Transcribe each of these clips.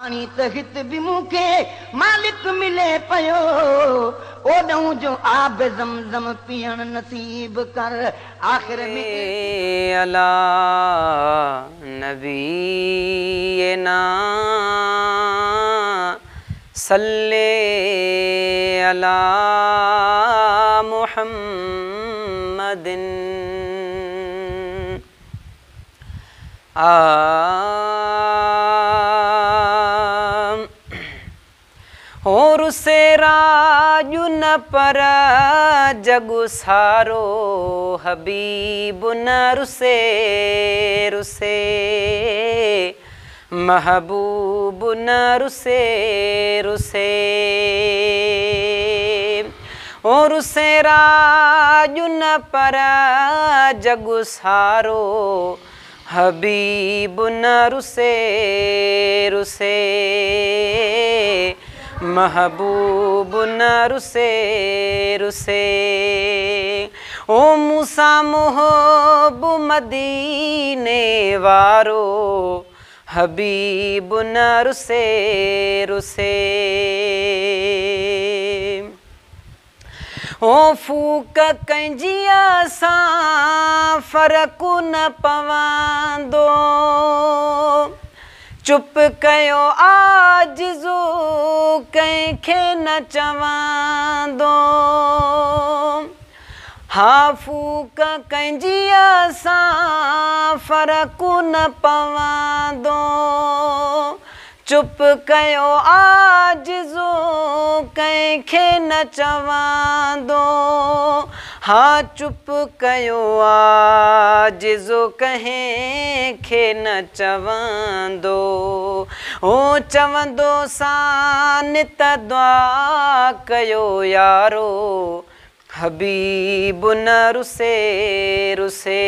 पानी त हित भी मूंखे मालिक मिले पयो ओॾऊं जो आब ज़मज़म पियण नसीब कर आखिर में अला नबीना सल्ले अला मुहम्मदिन और से राजु न पर जगु सारो हबीब न रुसे रुसे महबूब न रुसे रुसे और से राजु न पर जगु सारो हबीब न रुसे रुसे महबूब न रुसे रुसे ओ मूसा मोहब मदीने वारो हबीब न रुसे रुसे ओ फूक कंजिया सा फर्क न पवंदो चुप कयो आजिज़ो कंहिंखे न चवंदो हा फूक कंजिया सां फर्क न पवंदो चुप कयो आजिज़ो कंहिंखे न चवंदो हा चुप कयो आजिज़ो कंहिंखे न चवंदो ओ चवंदो सान त दुआ कयो यारो हबीब न रुसे रुसे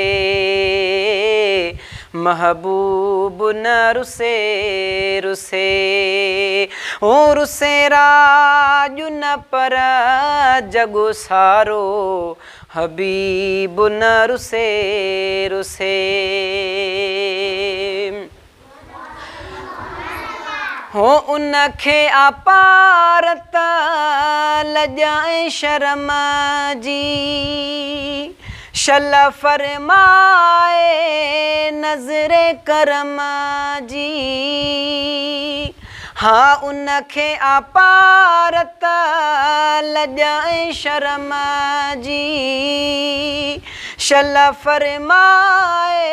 महबूब न रुसे रुसे ओ रुसे राजु न पर जगु सारो हबीब न रुसे रुसे हो उनखे अपारत लजाए शर्म जी शल फरमाए नज़रे करम जी हा उनखे अपारत लजाए शर्म जी शल फरमाए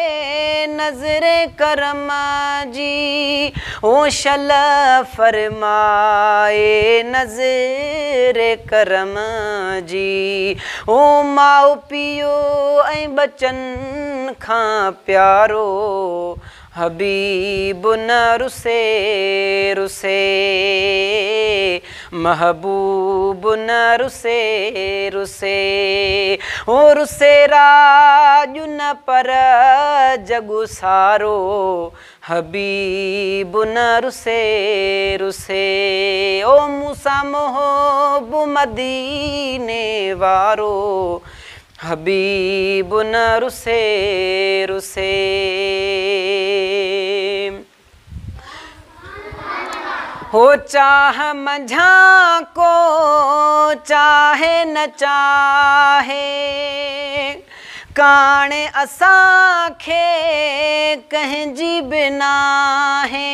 नज़रे करम जी ओ शल फरमाए नज़रे करम जी ओ माउ पीओ ऐं बचन खां प्यारो हबीब न रुसे रुसे महबूब न रुसे रुसे ओ रुसे राजु न पर जगु सारो हबीब न रुसे रुसे ओ मूसा मोहब मदीने वारो हबीब न रुसे रुसे हो चाह मंझा को चाहे न चाहे काणे असांखे कंहिंजी बिना है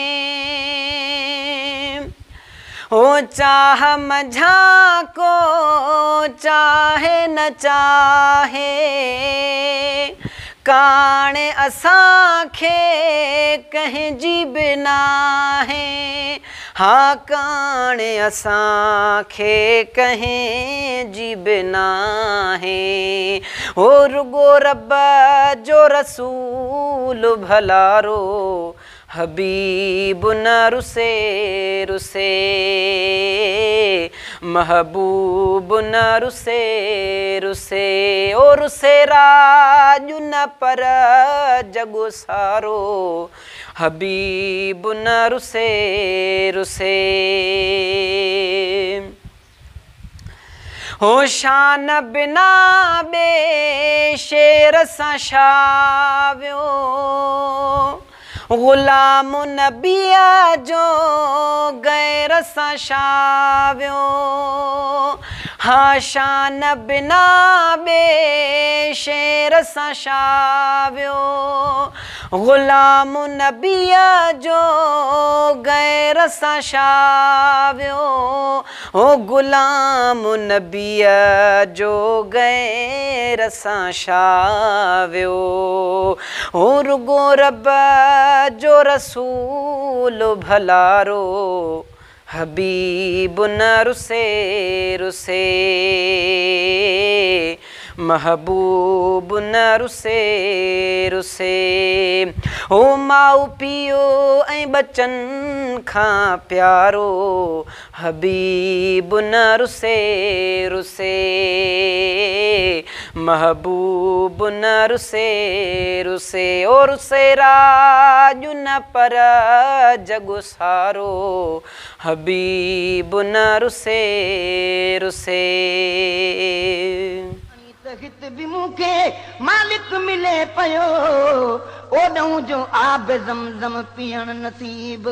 हो चाह मंझा को चाहे न चाहे काणे असांखे कंहिंजी बिना है हा काणे असांखे कंहिंजी बिना है हो रुगो रब जो रसूल भलारो हबीब न रुसे रुसे महबूब न रुसे रुसे ओ रुसे राजु न पर जगु सारो हबीब न रुसे रुसे हो शान बिना बे शेर सां शावियो गुलाम नबिया जो सां शावियो हाँ शान बिना बे शेर सां शावियो ग़ुलाम नबीअ जो गैर सां शावियो ओ ग़ुलाम नबीअ जो गैर सां शावियो ओ रुगो रब जो रसूल भलारो हबीब न रुसे रुसे महबूब न रुसे रुसे ओ माउ पीओ ऐं बचन खां प्यारो हबीब न रुसे रुसे महबूब न रुसे रुसे ओ रुसे राजू न पर जग सारो हबीब न रुसे रुसे हित भी मूंखे मालिक मिले पियो ओॾों जो आब ज़मज़म पीअण नसीब